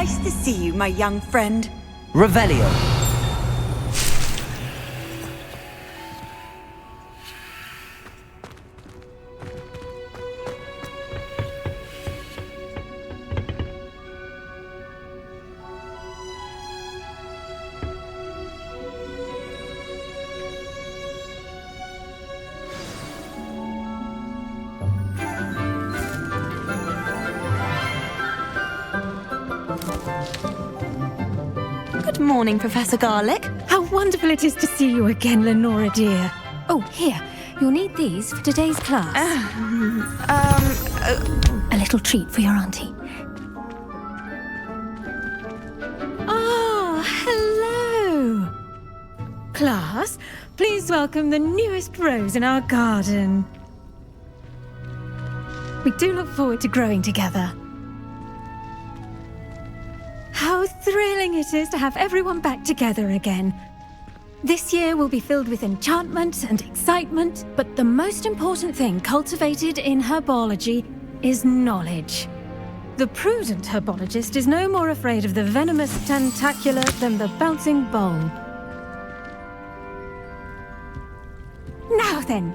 Nice to see you, my young friend. Revelio. Good morning, Professor Garlick. How wonderful it is to see you again, Lenora dear. Oh, here. You'll need these for today's class. A little treat for your auntie. Oh, hello. Class, please welcome the newest rose in our garden. We do look forward to growing together. How thrilling it is to have everyone back together again. This year will be filled with enchantment and excitement, but the most important thing cultivated in herbology is knowledge. The prudent herbologist is no more afraid of the venomous tentacula than the bouncing bulb. Now then,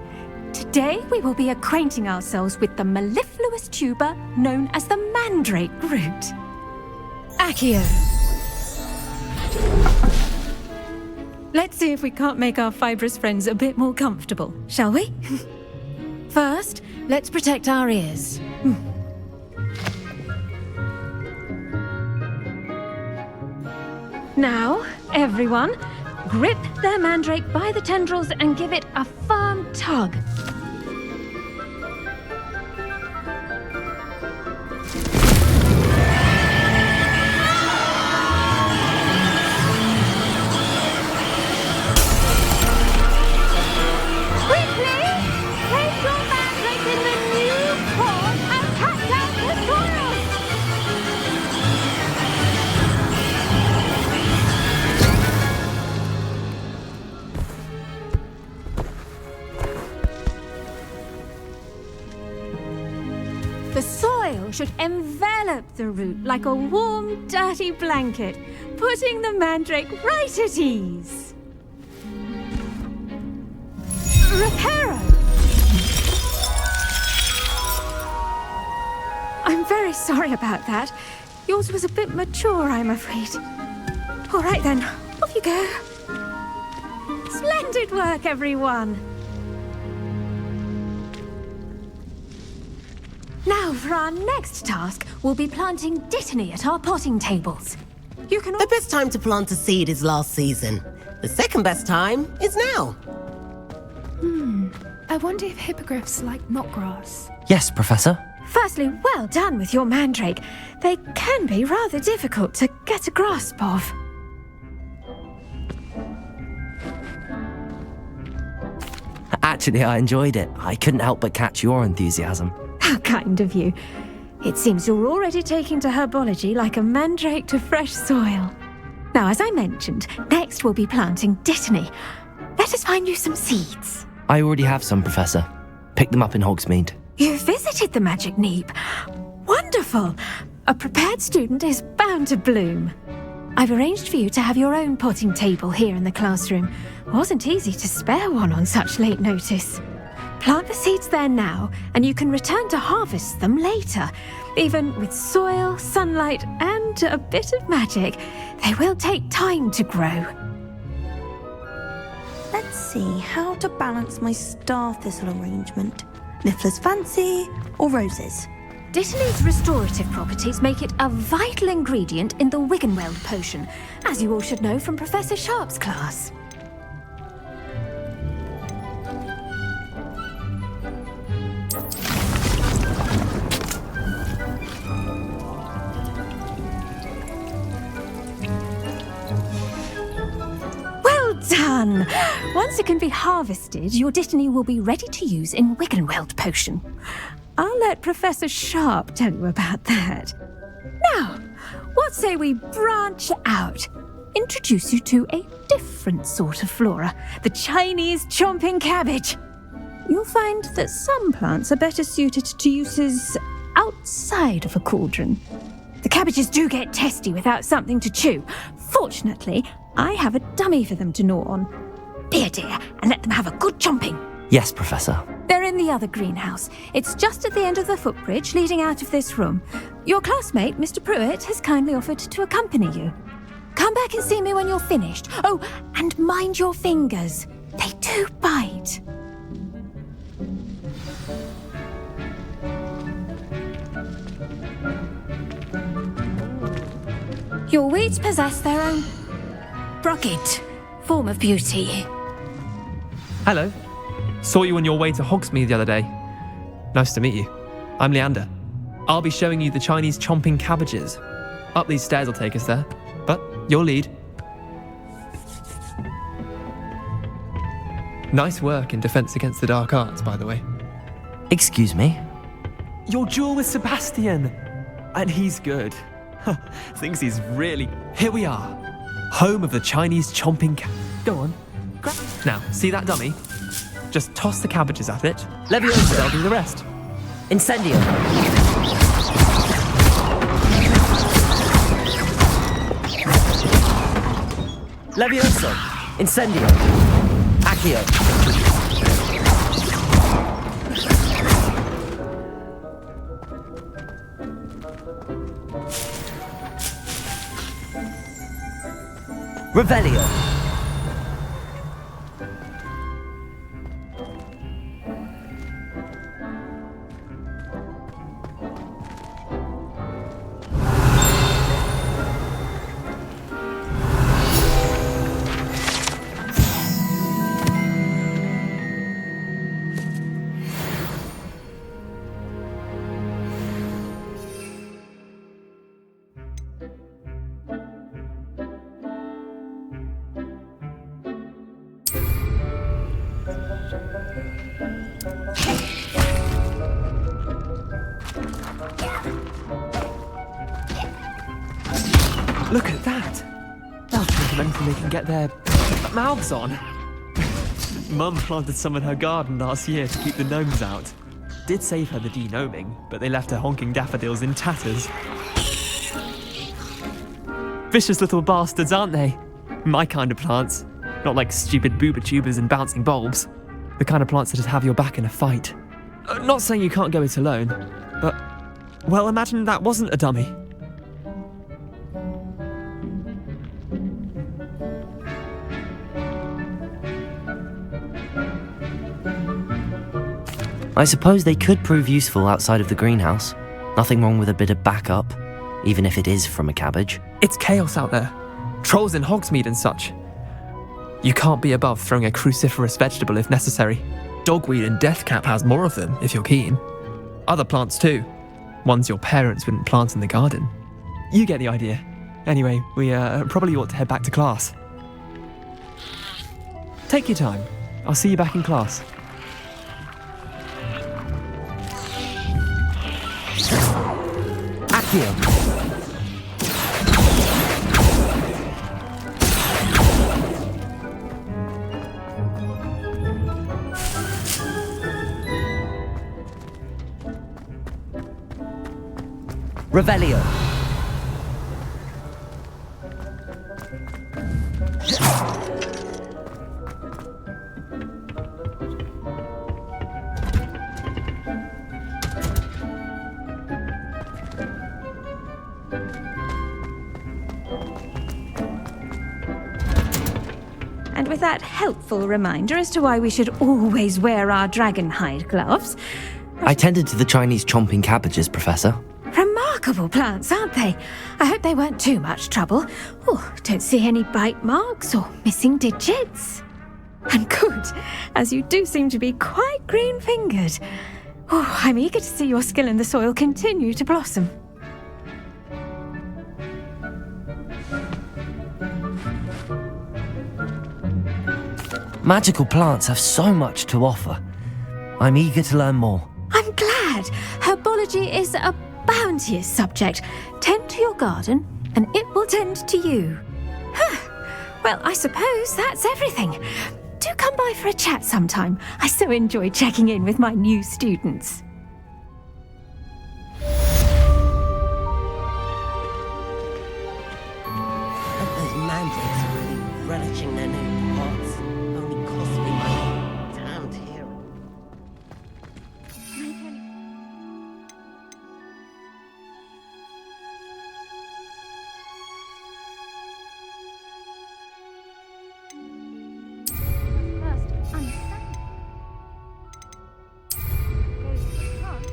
today we will be acquainting ourselves with the mellifluous tuber known as the mandrake root. Accio. Let's see if we can't make our fibrous friends a bit more comfortable, shall we? First, let's protect our ears. Now, everyone, grip their mandrake by the tendrils and give it a firm tug. The soil should envelop the root like a warm, dirty blanket, putting the mandrake right at ease. Reparo! I'm very sorry about that. Yours was a bit mature, I'm afraid. All right then, off you go. Splendid work, everyone! Now, for our next task, we'll be planting dittany at our potting tables. You can... The best time to plant a seed is last season. The second best time is now. I wonder if hippogriffs like knotgrass. Yes, Professor. Firstly, well done with your mandrake. They can be rather difficult to get a grasp of. Actually, I enjoyed it. I couldn't help but catch your enthusiasm. How kind of you. It seems you're already taking to herbology like a mandrake to fresh soil. Now, as I mentioned, next we'll be planting dittany. Let us find you some seeds. I already have some, Professor. Pick them up in Hogsmeade. You visited the Magic Neep. Wonderful. A prepared student is bound to bloom. I've arranged for you to have your own potting table here in the classroom. Wasn't easy to spare one on such late notice. Plant the seeds there now, and you can return to harvest them later. Even with soil, sunlight, and a bit of magic, they will take time to grow. Let's see how to balance my star thistle arrangement. Niffler's fancy or roses? Dittany's restorative properties make it a vital ingredient in the Wiggenweld potion, as you all should know from Professor Sharp's class. Done! Once it can be harvested, your dittany will be ready to use in Wiggenweld potion. I'll let Professor Sharp tell you about that. Now, what say we branch out? Introduce you to a different sort of flora, the Chinese chomping cabbage. You'll find that some plants are better suited to uses outside of a cauldron. The cabbages do get testy without something to chew. Fortunately, I have a dummy for them to gnaw on. Be a dear and let them have a good chomping. Yes, Professor. They're in the other greenhouse. It's just at the end of the footbridge leading out of this room. Your classmate, Mr. Pruitt, has kindly offered to accompany you. Come back and see me when you're finished. Oh, and mind your fingers. They do bite. Your weeds possess their own rugged form of beauty. Hello. Saw you on your way to Hogsmeade the other day. Nice to meet you. I'm Leander. I'll be showing you the Chinese chomping cabbages. Up these stairs will take us there, but you'll lead. Nice work in Defense Against the Dark Arts, by the way. Excuse me? Your duel with Sebastian! And he's good. Thinks he's really... Here we are. Home of the Chinese chomping Go on. Now, see that dummy? Just toss the cabbages at it. Leviosa! I'll do the rest. Incendio! Leviosa! Incendio! Accio! Revelio! Look at that! They'll think of anything they can get their mouths on. Mum planted some in her garden last year to keep the gnomes out. Did save her the de-gnoming, but they left her honking daffodils in tatters. Vicious little bastards, aren't they? My kind of plants. Not like stupid booba tubers and bouncing bulbs. The kind of plants that just have your back in a fight. Not saying you can't go it alone, but... Well, imagine that wasn't a dummy. I suppose they could prove useful outside of the greenhouse. Nothing wrong with a bit of backup, even if it is from a cabbage. It's chaos out there. Trolls in Hogsmeade and such. You can't be above throwing a cruciferous vegetable if necessary. Dogweed and deathcap has more of them, if you're keen. Other plants too. Ones your parents wouldn't plant in the garden. You get the idea. Anyway, we probably ought to head back to class. Take your time. I'll see you back in class. Accio! Revelio! And with that helpful reminder as to why we should always wear our dragon hide gloves. I tended to the Chinese chomping cabbages, Professor. Remarkable plants, aren't they? I hope they weren't too much trouble. Oh, don't see any bite marks or missing digits. And good, as you do seem to be quite green-fingered. Oh, I'm eager to see your skill in the soil continue to blossom. Magical plants have so much to offer. I'm eager to learn more. I'm glad. Herbology is a bounteous subject. Tend to your garden, and it will tend to you. Well, I suppose that's everything. Do come by for a chat sometime. I so enjoy checking in with my new students. Kids are really relishing their new pots. Only cost me my damned hero. First, understand. Goes to the front.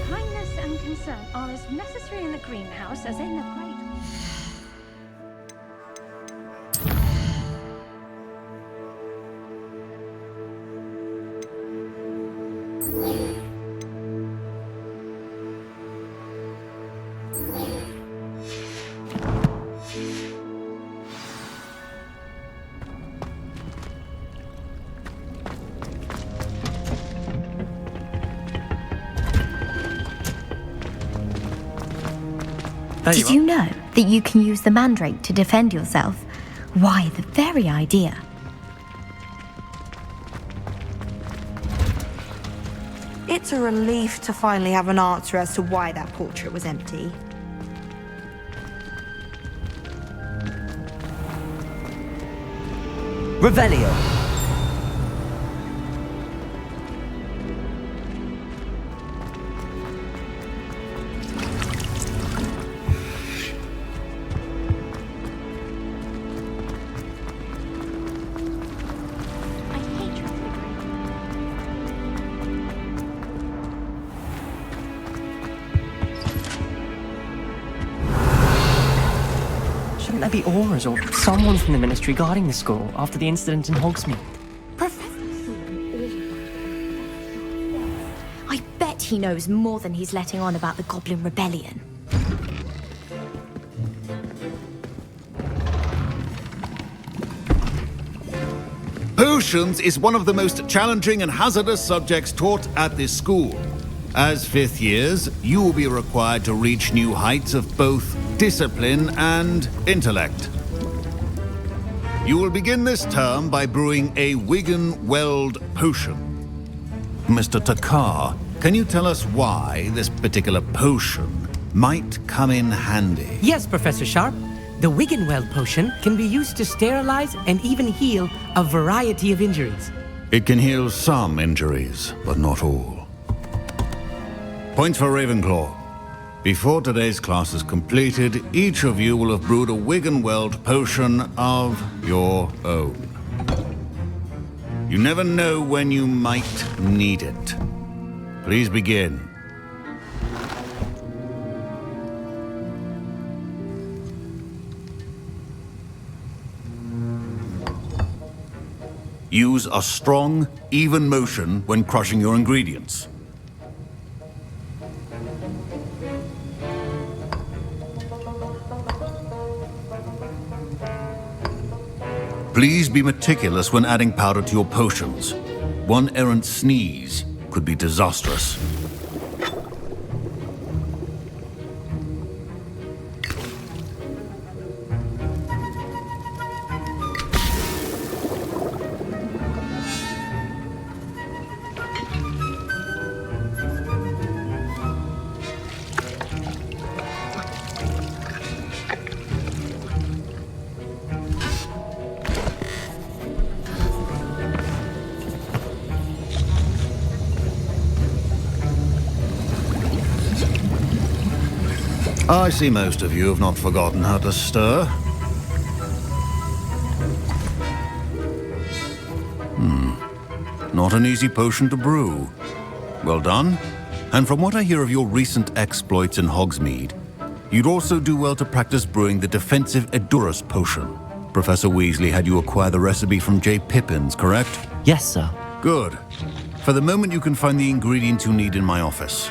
Kindness and concern are as necessary in the greenhouse as in the great. Did you know that you can use the mandrake to defend yourself? Why, the very idea. It's a relief to finally have an answer as to why that portrait was empty. Revelio. I hate transfiguration. Shouldn't there be auras or someone from the ministry guarding the school after the incident in Hogsmeade? I bet he knows more than he's letting on about the Goblin Rebellion. Potions is one of the most challenging and hazardous subjects taught at this school. As fifth years, you will be required to reach new heights of both discipline and intellect. You will begin this term by brewing a Wigan Weld potion. Mr. Takar, can you tell us why this particular potion might come in handy? Yes, Professor Sharp. The Wiggenweld potion can be used to sterilize and even heal a variety of injuries. It can heal some injuries, but not all. Points for Ravenclaw. Before today's class is completed, each of you will have brewed a Wiggenweld potion of your own. You never know when you might need it. Please begin. Use a strong, even motion when crushing your ingredients. Please be meticulous when adding powder to your potions. One errant sneeze could be disastrous. I see most of you have not forgotten how to stir. Not an easy potion to brew. Well done. And from what I hear of your recent exploits in Hogsmeade, you'd also do well to practice brewing the defensive Edurus potion. Professor Weasley had you acquire the recipe from J. Pippins, correct? Yes, sir. Good. For the moment, you can find the ingredients you need in my office.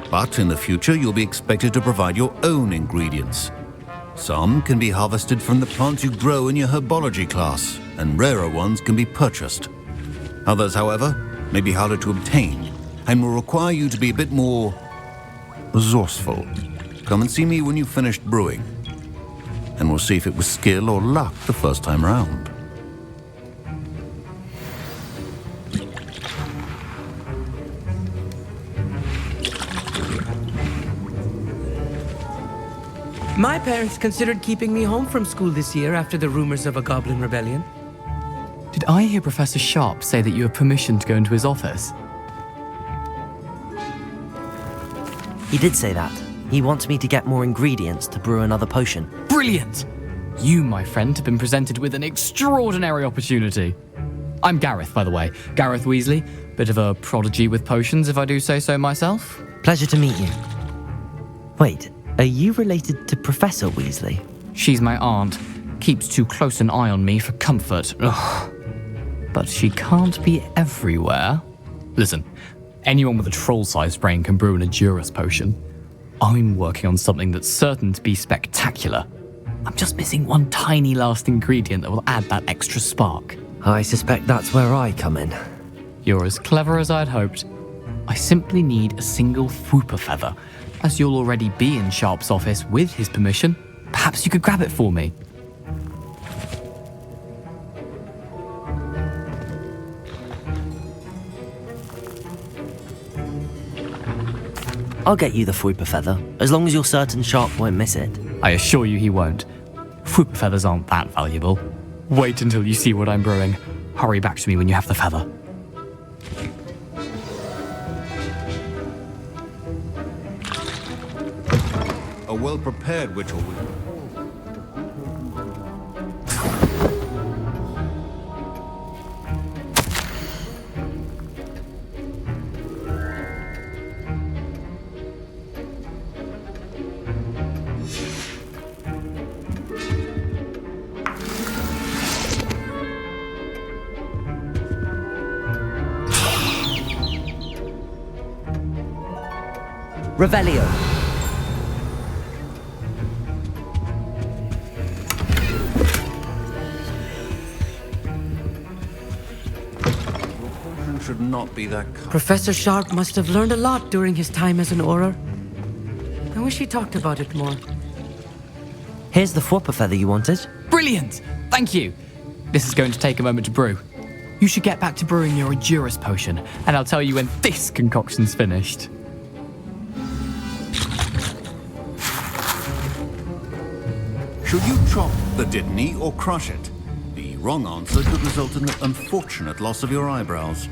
But in the future, you'll be expected to provide your own ingredients. Some can be harvested from the plants you grow in your herbology class, and rarer ones can be purchased. Others, however, may be harder to obtain, and will require you to be a bit more resourceful. Come and see me when you've finished brewing, and we'll see if it was skill or luck the first time round. My parents considered keeping me home from school this year after the rumors of a goblin rebellion. Did I hear Professor Sharp say that you have permission to go into his office? He did say that. He wants me to get more ingredients to brew another potion. Brilliant! You, my friend, have been presented with an extraordinary opportunity. I'm Gareth, by the way. Gareth Weasley. Bit of a prodigy with potions, if I do say so myself. Pleasure to meet you. Wait, are you related to Professor Weasley? She's my aunt. Keeps too close an eye on me for comfort. Ugh. But she can't be everywhere. Listen, anyone with a troll-sized brain can brew an Adurus potion. I'm working on something that's certain to be spectacular. I'm just missing one tiny last ingredient that will add that extra spark. I suspect that's where I come in. You're as clever as I'd hoped. I simply need a single Whooper feather. As you'll already be in Sharp's office with his permission, perhaps you could grab it for me. I'll get you the Whooper feather, as long as you're certain Sharp won't miss it. I assure you he won't. Whooper feathers aren't that valuable. Wait until you see what I'm brewing. Hurry back to me when you have the feather. A well-prepared witch or wizard. Revelio. Should not be that kind. Professor Sharp must have learned a lot during his time as an Auror. I wish he talked about it more. Here's the Whooper feather you wanted. Brilliant! Thank you! This is going to take a moment to brew. You should get back to brewing your Adurus potion, and I'll tell you when this concoction's finished. Should you chop the Dittany or crush it? The wrong answer could result in the unfortunate loss of your eyebrows.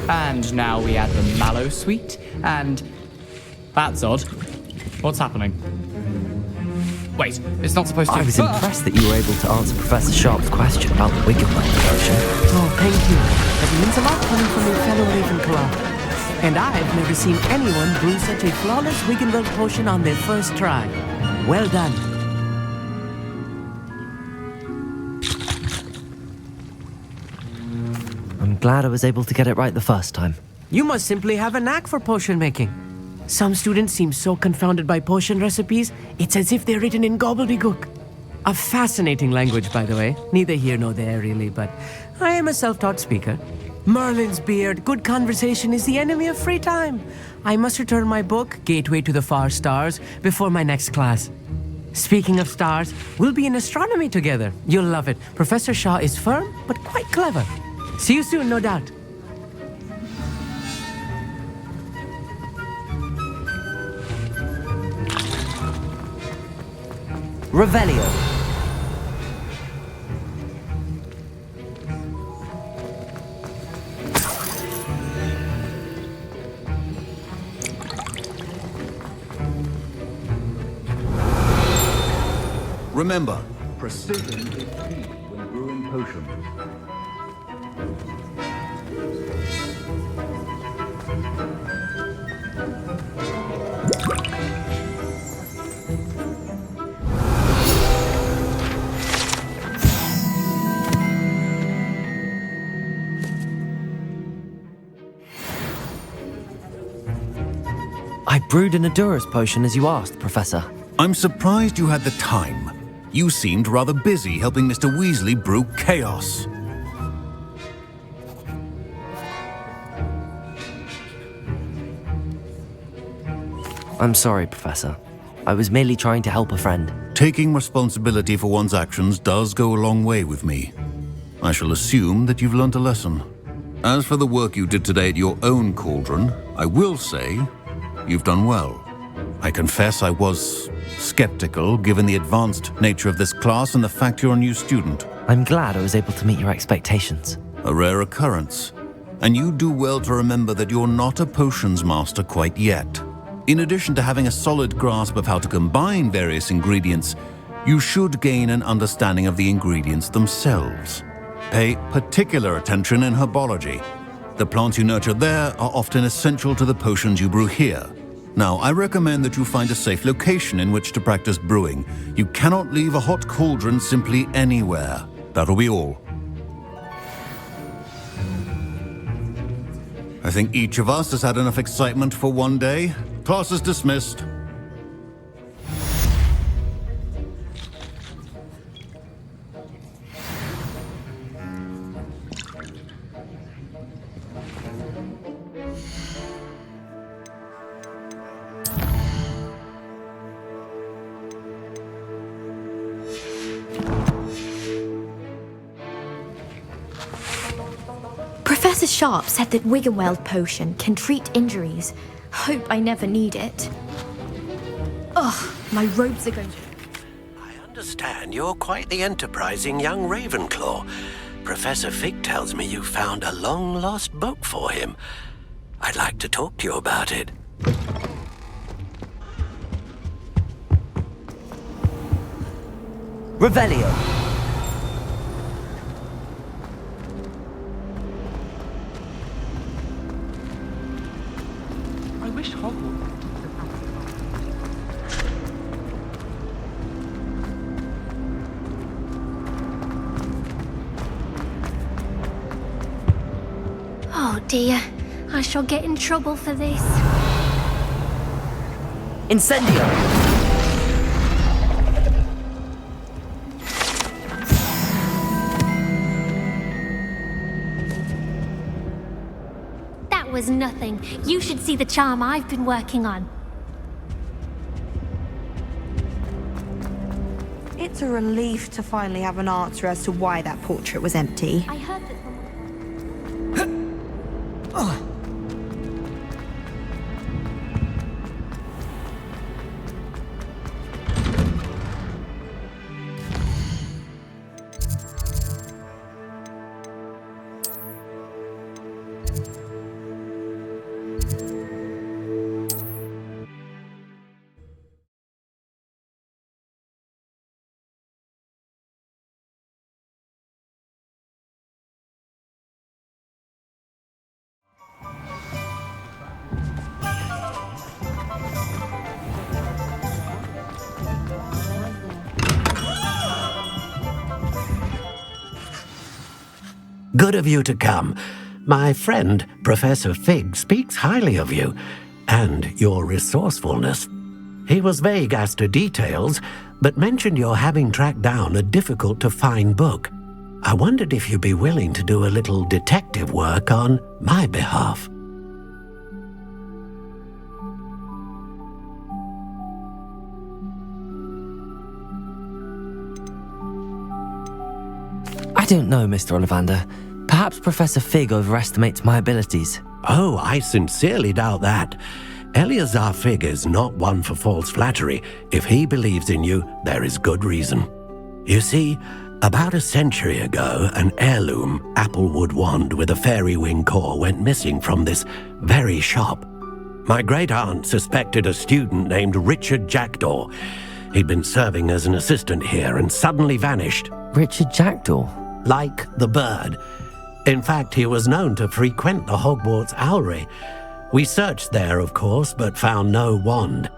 And now we add the mallow sweet, and... That's odd. What's happening? Wait, it's not supposed to... I was impressed that you were able to answer Professor Sharp's question about the Wiggenweld potion. Oh, thank you. That means a lot coming from your fellow Ravenclaw. And I've never seen anyone brew such a flawless Wiggenweld potion on their first try. Well done. I'm glad I was able to get it right the first time. You must simply have a knack for potion making. Some students seem so confounded by potion recipes, it's as if they're written in gobbledygook. A fascinating language, by the way. Neither here nor there, really, but I am a self-taught speaker. Merlin's beard, good conversation is the enemy of free time. I must return my book, Gateway to the Far Stars, before my next class. Speaking of stars, we'll be in astronomy together. You'll love it. Professor Shaw is firm, but quite clever. See you soon, no doubt. Revelio. Remember, precision is key when brewing potions. brewed an Adurus potion as you asked, Professor. I'm surprised you had the time. You seemed rather busy helping Mr. Weasley brew chaos. I'm sorry, Professor. I was merely trying to help a friend. Taking responsibility for one's actions does go a long way with me. I shall assume that you've learnt a lesson. As for the work you did today at your own cauldron, I will say you've done well. I confess I was skeptical given the advanced nature of this class and the fact you're a new student. I'm glad I was able to meet your expectations. A rare occurrence. And you do well to remember that you're not a potions master quite yet. In addition to having a solid grasp of how to combine various ingredients, you should gain an understanding of the ingredients themselves. Pay particular attention in herbology. The plants you nurture there are often essential to the potions you brew here. Now, I recommend that you find a safe location in which to practice brewing. You cannot leave a hot cauldron simply anywhere. That'll be all. I think each of us has had enough excitement for one day. Class is dismissed. Professor Sharp said that Wiggenweld potion can treat injuries. Hope I never need it. Ugh, my robes are going to... I understand you're quite the enterprising young Ravenclaw. Professor Fig tells me you found a long-lost book for him. I'd like to talk to you about it. Revelio. I wish Hogwarts. Oh dear, I shall get in trouble for this. Incendio! That was nothing. You should see the charm I've been working on. It's a relief to finally have an answer as to why that portrait was empty. I heard that... Good of you to come. My friend, Professor Fig, speaks highly of you and your resourcefulness. He was vague as to details, but mentioned your having tracked down a difficult-to-find book. I wondered if you'd be willing to do a little detective work on my behalf. I don't know, Mr. Ollivander. Perhaps Professor Fig overestimates my abilities. Oh, I sincerely doubt that. Eleazar Fig is not one for false flattery. If he believes in you, there is good reason. You see, about a century ago, an heirloom applewood wand with a fairy wing core went missing from this very shop. My great-aunt suspected a student named Richard Jackdaw. He'd been serving as an assistant here and suddenly vanished. Richard Jackdaw? Like the bird. In fact, he was known to frequent the Hogwarts Owlery. We searched there, of course, but found no wand.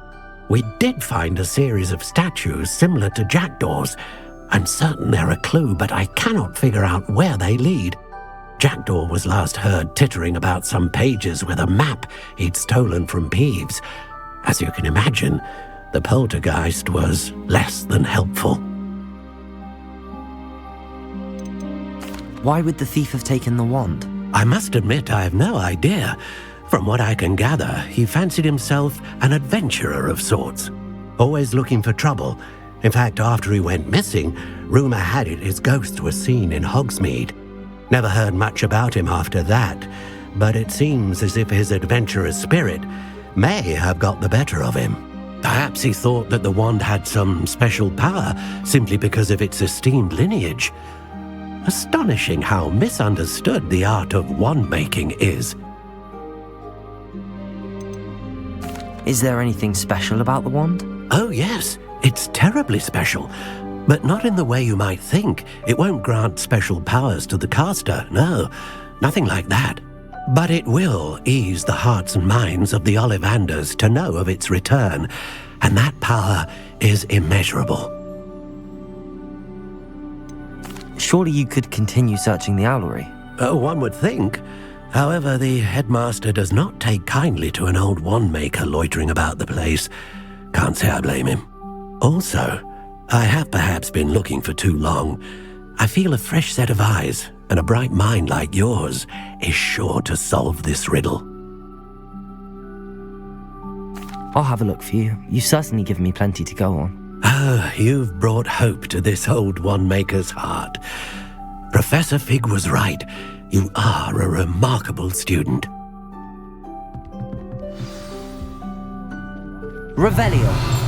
We did find a series of statues similar to Jackdaw's. I'm certain they're a clue, but I cannot figure out where they lead. Jackdaw was last heard tittering about some pages with a map he'd stolen from Peeves. As you can imagine, the poltergeist was less than helpful. Why would the thief have taken the wand? I must admit I have no idea. From what I can gather, he fancied himself an adventurer of sorts, always looking for trouble. In fact, after he went missing, rumor had it his ghost was seen in Hogsmeade. Never heard much about him after that, but it seems as if his adventurous spirit may have got the better of him. Perhaps he thought that the wand had some special power simply because of its esteemed lineage. Astonishing how misunderstood the art of wand-making is. Is there anything special about the wand? Oh yes, it's terribly special. But not in the way you might think. It won't grant special powers to the caster, no. Nothing like that. But it will ease the hearts and minds of the Ollivanders to know of its return, and that power is immeasurable. Surely you could continue searching the owlery. Oh, one would think. However, the headmaster does not take kindly to an old wand-maker loitering about the place. Can't say I blame him. Also, I have perhaps been looking for too long. I feel a fresh set of eyes, and a bright mind like yours is sure to solve this riddle. I'll have a look for you. You've certainly given me plenty to go on. Oh, you've brought hope to this old wand-maker's heart. Professor Fig was right. You are a remarkable student. Revelio.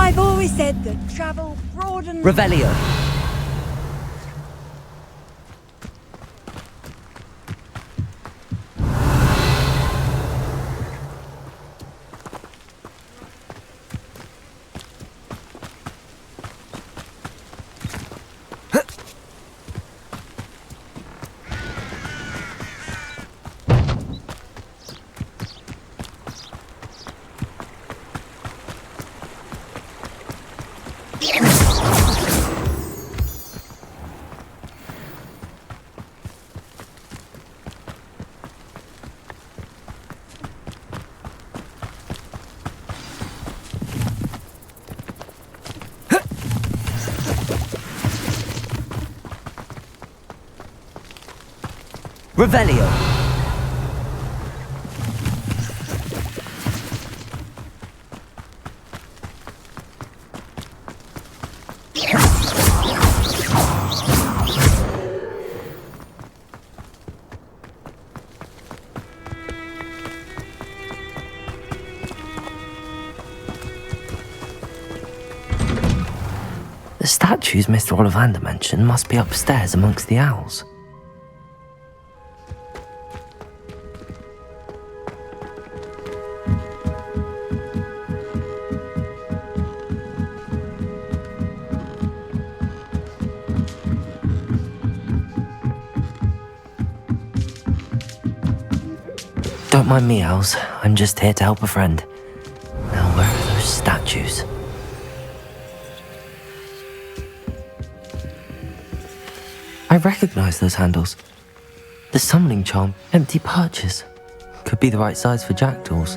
I've always said that travel broadens... Revelio. Revelio. The statues Mr. Ollivander mentioned must be upstairs amongst the owls. Don't mind me, Owls. I'm just here to help a friend. Now, where are those statues? I recognize those handles. The summoning charm, empty perches. Could be the right size for jackdaws.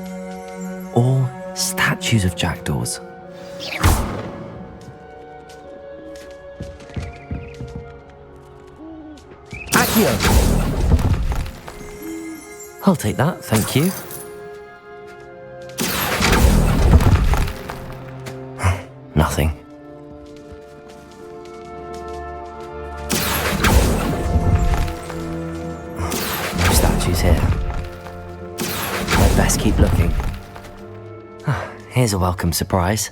Or statues of jackdaws. Accio! I'll take that, thank you. Nothing. No statues here. I'd best keep looking. Here's a welcome surprise.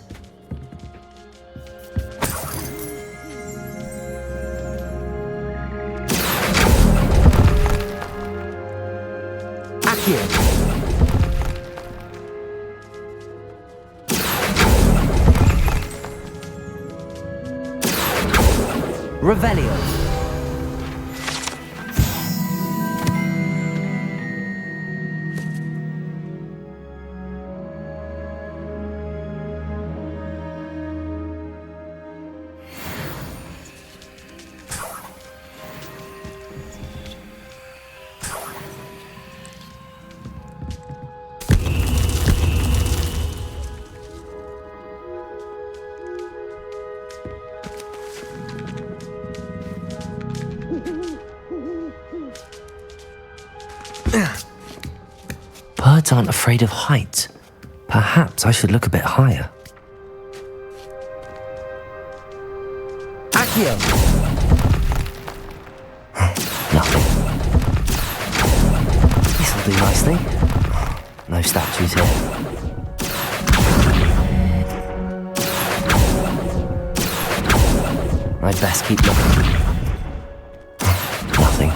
Revelio. Birds aren't afraid of heights. Perhaps I should look a bit higher. Accio! Nothing. This'll do nicely. No statues here. I'd best keep looking. Nothing.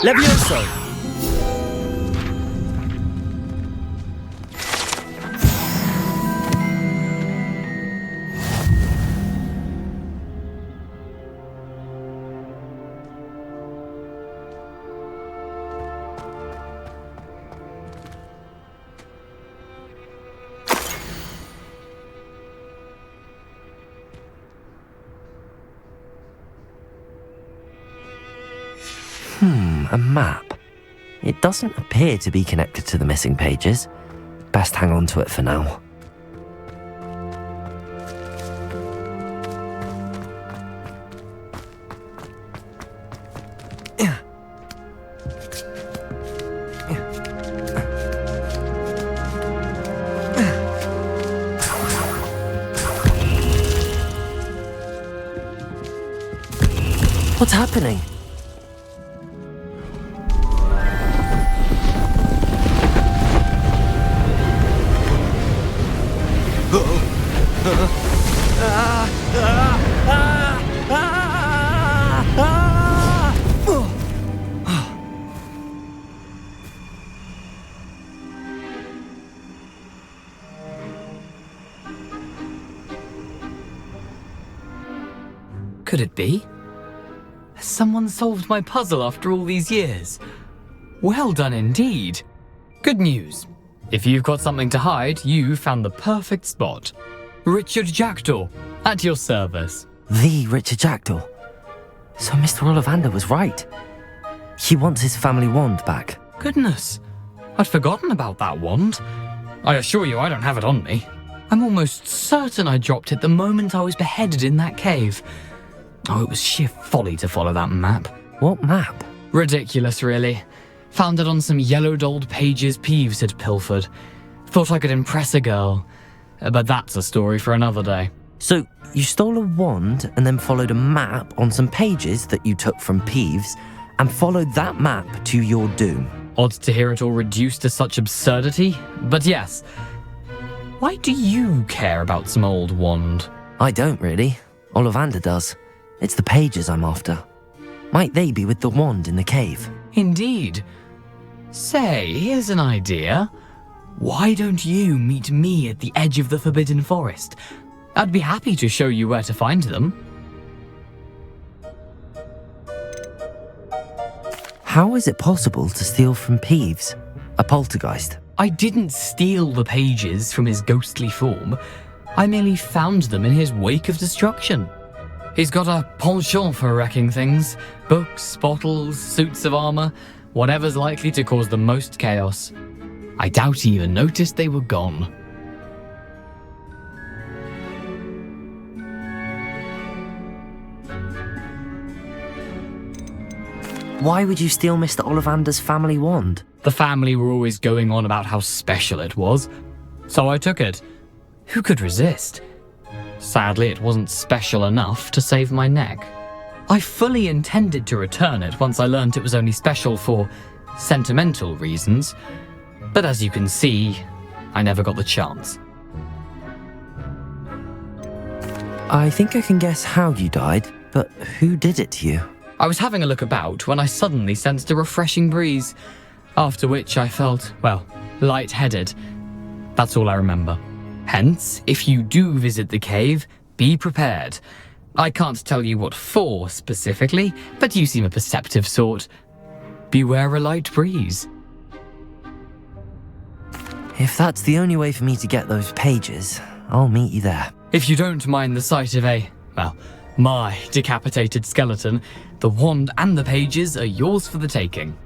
Levioso! A map. It doesn't appear to be connected to the missing pages. Best hang on to it for now. What's happening? Could it be? Has someone solved my puzzle after all these years? Well done indeed. Good news. If you've got something to hide, you found the perfect spot. Richard Jackdaw, at your service. The Richard Jackdaw. So Mr. Ollivander was right. He wants his family wand back. Goodness, I'd forgotten about that wand. I assure you I don't have it on me. I'm almost certain I dropped it the moment I was beheaded in that cave. Oh, it was sheer folly to follow that map. What map? Ridiculous, really. Found it on some yellowed old pages Peeves had pilfered. Thought I could impress a girl. But that's a story for another day. So, you stole a wand and then followed a map on some pages that you took from Peeves and followed that map to your doom. Odd to hear it all reduced to such absurdity, but yes. Why do you care about some old wand? I don't really. Ollivander does. It's the pages I'm after. Might they be with the wand in the cave? Indeed. Say, here's an idea. Why don't you meet me at the edge of the Forbidden Forest? I'd be happy to show you where to find them. How is it possible to steal from Peeves, a poltergeist? I didn't steal the pages from his ghostly form. I merely found them in his wake of destruction. He's got a penchant for wrecking things. Books, bottles, suits of armor, whatever's likely to cause the most chaos. I doubt he even noticed they were gone. Why would you steal Mr. Ollivander's family wand? The family were always going on about how special it was, so I took it. Who could resist? Sadly, it wasn't special enough to save my neck. I fully intended to return it once I learned it was only special for sentimental reasons, but as you can see, I never got the chance. I think I can guess how you died, but who did it to you? I was having a look about when I suddenly sensed a refreshing breeze, after which I felt, well, lightheaded. That's all I remember. Hence, if you do visit the cave, be prepared. I can't tell you what for specifically, but you seem a perceptive sort. Beware a light breeze. If that's the only way for me to get those pages, I'll meet you there. If you don't mind the sight of my decapitated skeleton, the wand and the pages are yours for the taking.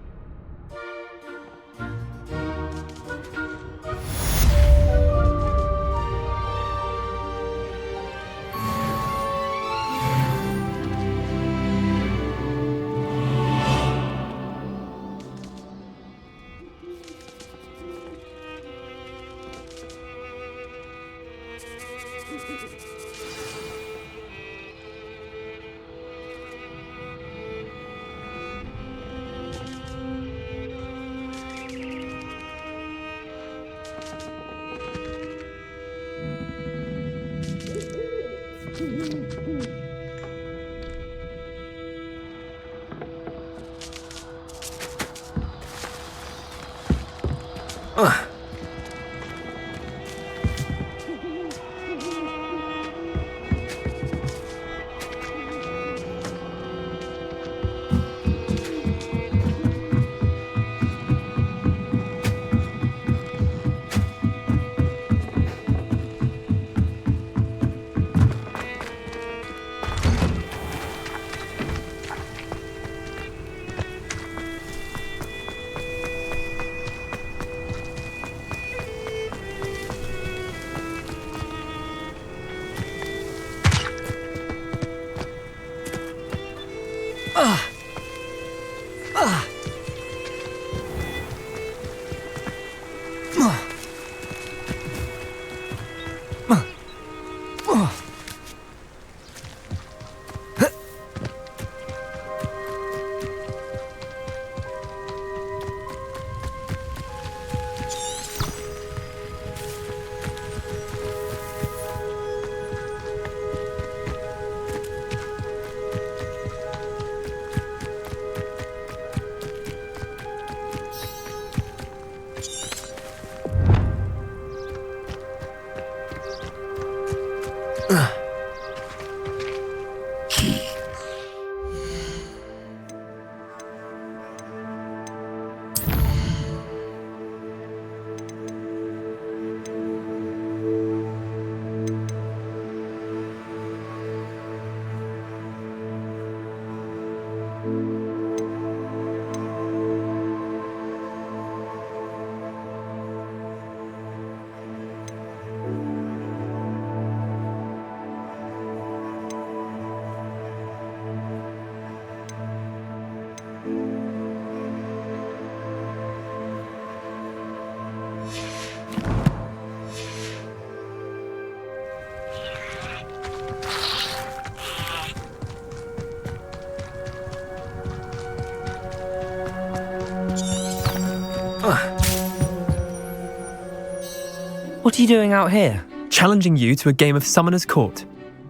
What are you doing out here? Challenging you to a game of Summoner's Court.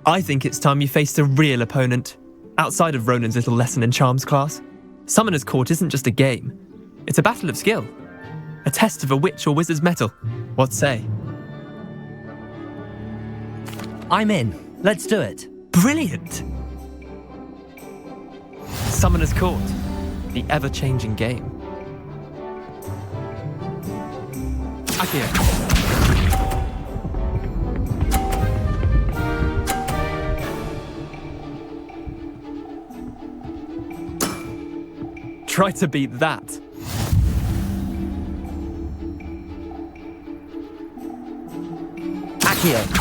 I think it's time you faced a real opponent, outside of Ronan's little lesson in charms class. Summoner's Court isn't just a game. It's a battle of skill. A test of a witch or wizard's mettle. What say? I'm in. Let's do it. Brilliant! Summoner's Court. the ever-changing game. Akio. Try to beat that. Akio.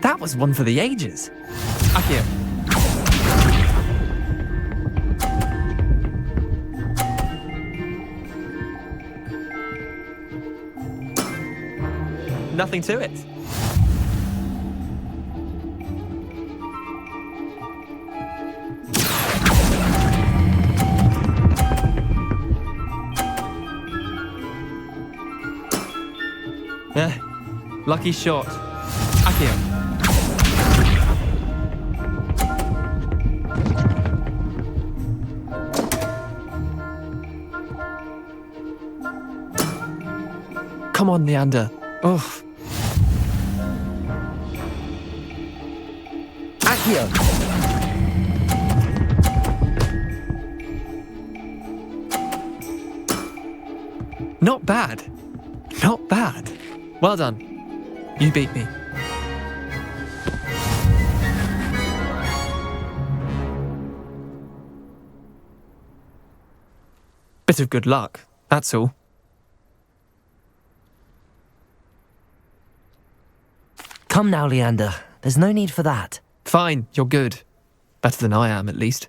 That was one for the ages. Akio. Nothing to it. Lucky shot. Akio. Come on, Leander. Oh. Akio. Not bad. Not bad. Well done. You beat me. Bit of good luck, that's all. Come now, Leander. There's no need for that. Fine, you're good. Better than I am, at least.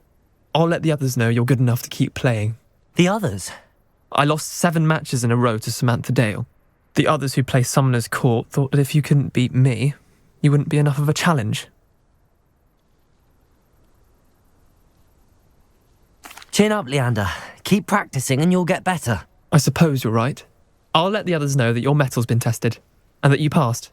I'll let the others know you're good enough to keep playing. The others? I lost 7 matches in a row to Samantha Dale. The others who play Summoner's Court thought that if you couldn't beat me, you wouldn't be enough of a challenge. Chin up, Leander. Keep practicing and you'll get better. I suppose you're right. I'll let the others know that your metal's been tested, and that you passed.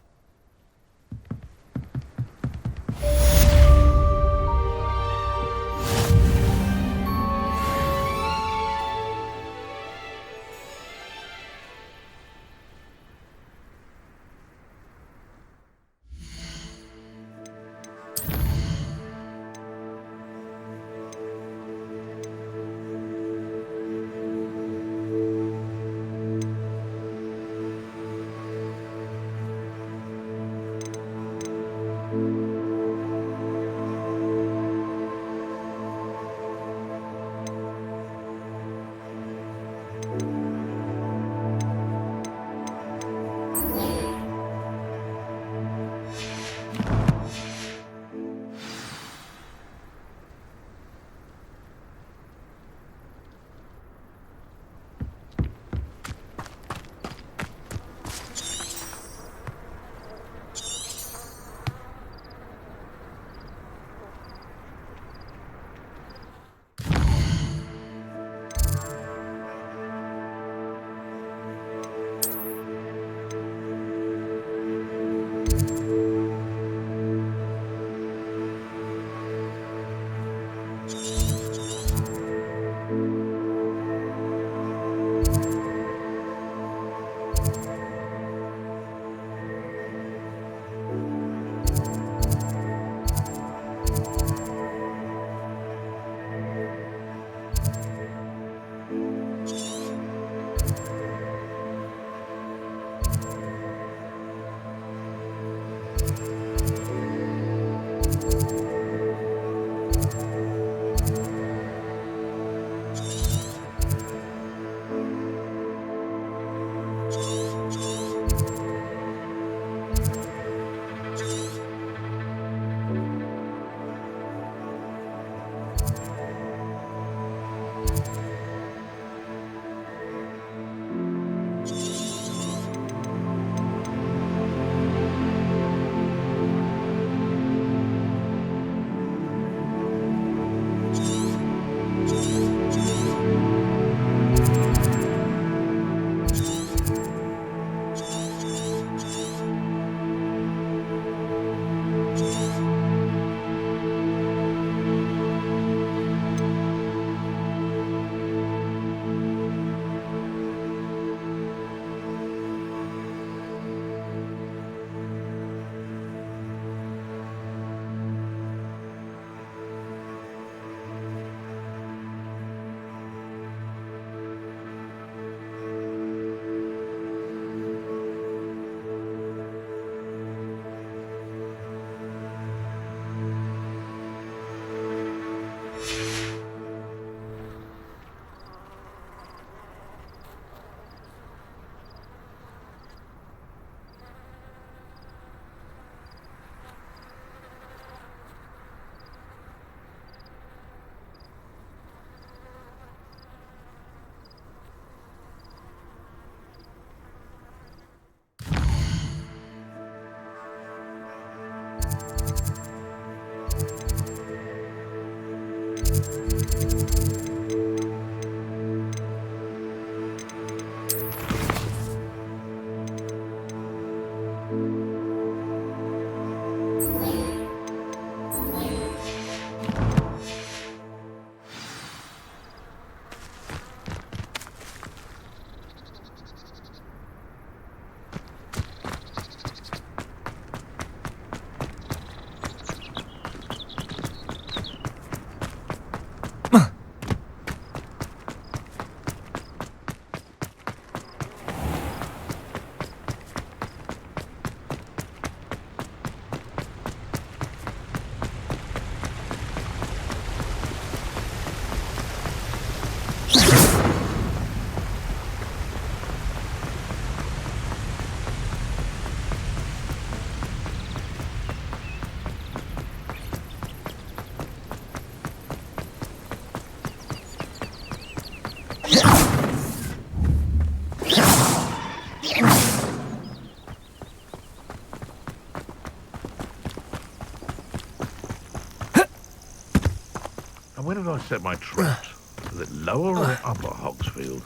And where did I set my traps? Was it lower or upper Hogsfield?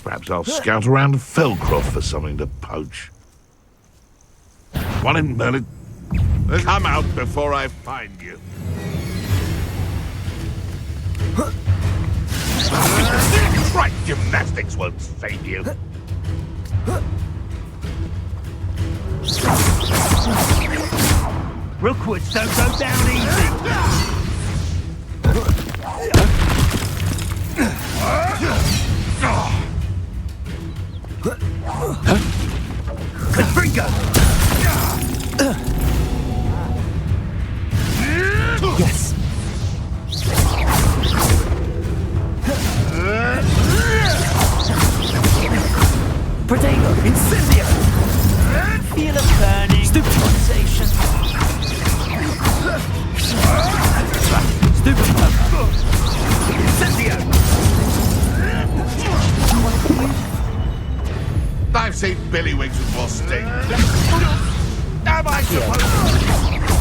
Perhaps I'll scout around Felcroft for something to poach. One in Merlin. Come out before I find you. Right, gymnastics won't save you. Rookwoods don't go down easy. Confringo! Yes. Protego! Incendio! Feel a burning stupidization. Stupid Incendio! I've seen Billywigs with more sting. Am I supposed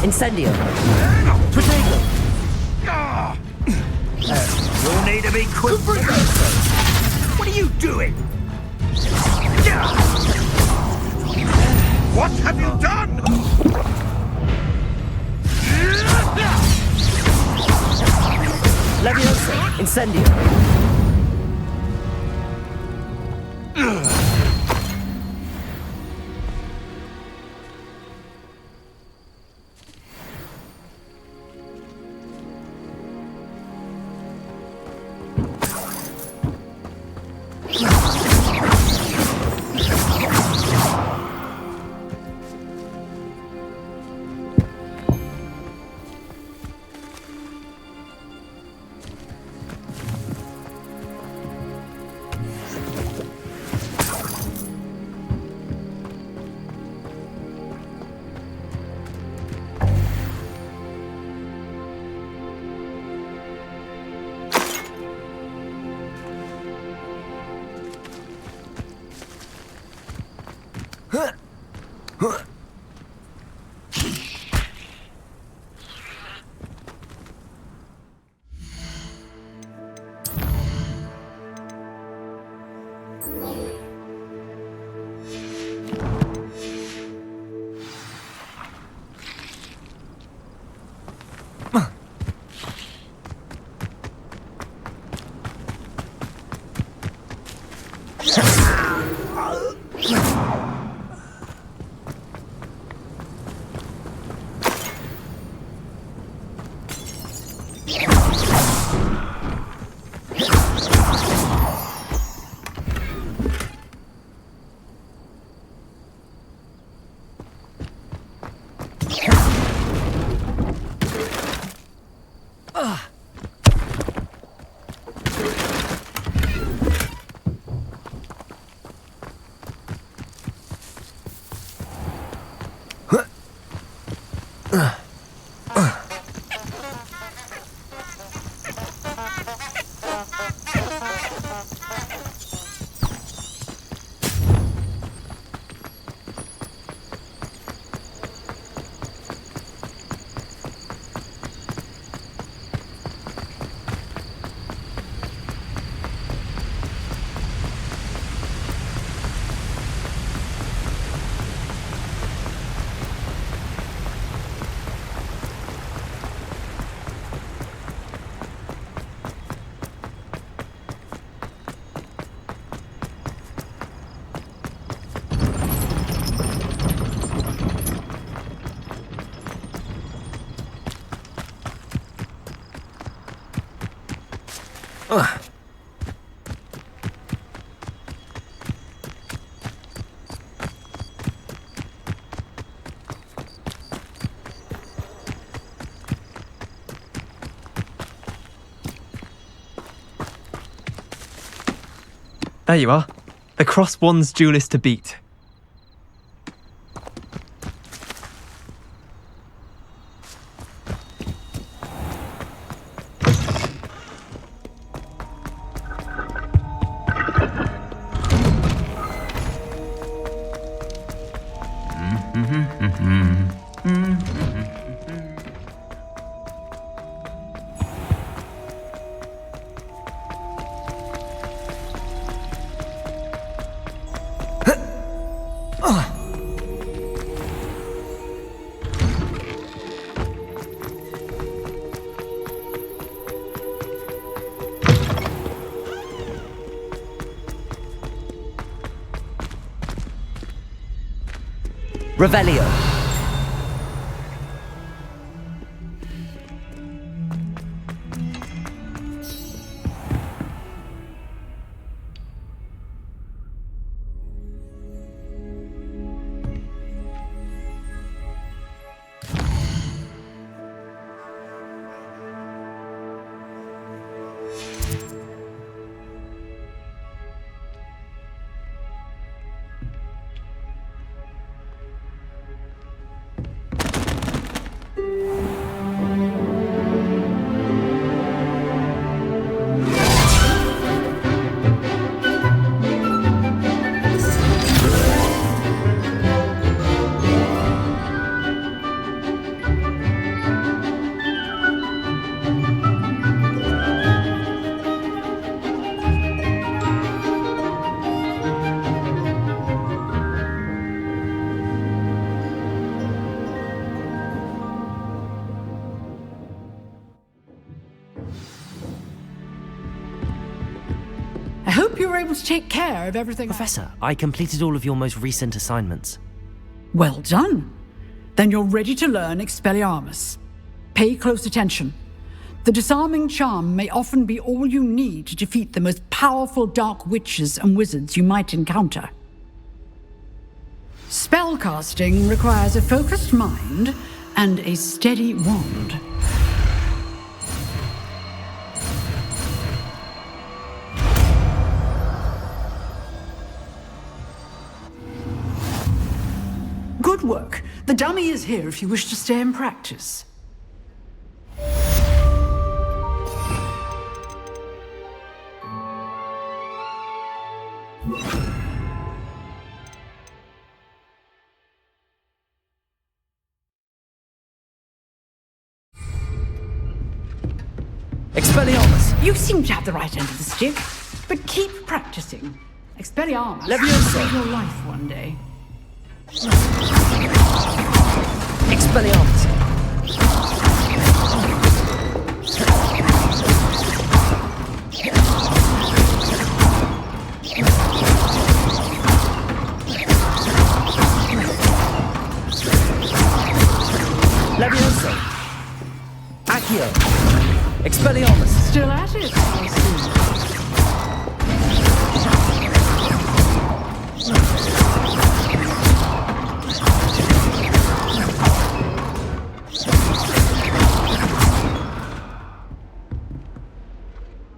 Incendio! Protego! You'll need to be quick. What are you doing? What have you done? Leviosa! Incendio! There you are. The Cross Wands duelist to beat. Revelio. I hope you were able to take care of everything. Professor, I completed all of your most recent assignments. Well done. Then you're ready to learn Expelliarmus. Pay close attention. The disarming charm may often be all you need to defeat the most powerful dark witches and wizards you might encounter. Spellcasting requires a focused mind and a steady wand. Good work. The dummy is here if you wish to stay and practice. Expelliarmus! You seem to have the right end of the stick, but keep practicing. Expelliarmus will Leviosa! save your life one day. Expelliarmus! Leviosa! Accio! Expelliarmus! Still at it, I see.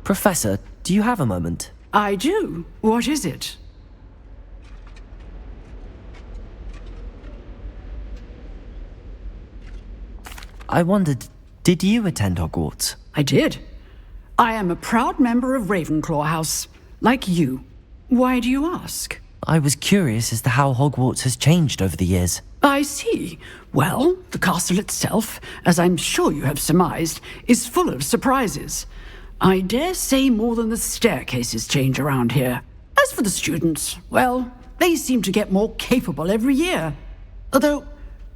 Professor, do you have a moment? I do. What is it? I wondered, did you attend Hogwarts? I did. I am a proud member of Ravenclaw House, like you. Why do you ask? I was curious as to how Hogwarts has changed over the years. I see. Well, the castle itself, as I'm sure you have surmised, is full of surprises. I dare say more than the staircases change around here. As for the students, well, they seem to get more capable every year. Although,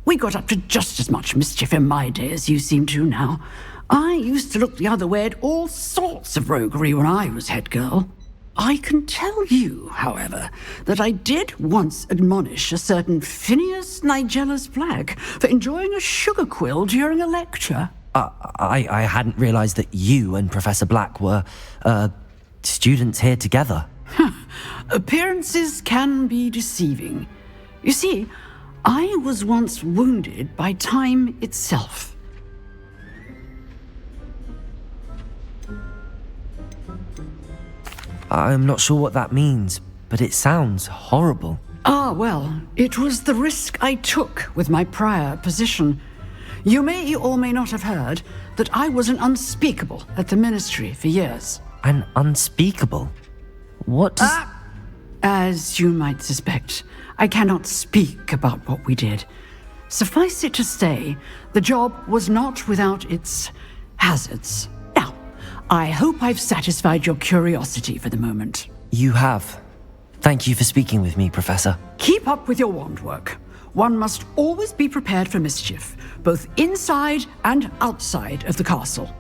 we got up to just as much mischief in my day as you seem to now. I used to look the other way at all sorts of roguery when I was head girl. I can tell you, however, that I did once admonish a certain Phineas Nigellus Black for enjoying a sugar quill during a lecture. I hadn't realized that you and Professor Black were, students here together. Appearances can be deceiving. You see, I was once wounded by time itself. I'm not sure what that means, but it sounds horrible. Ah, well, it was the risk I took with my prior position. You may or may not have heard that I was an unspeakable at the ministry for years. An unspeakable? What does... As you might suspect, I cannot speak about what we did. Suffice it to say, the job was not without its hazards. Now, I hope I've satisfied your curiosity for the moment. You have. Thank you for speaking with me, Professor. Keep up with your wand work. One must always be prepared for mischief, both inside and outside of the castle.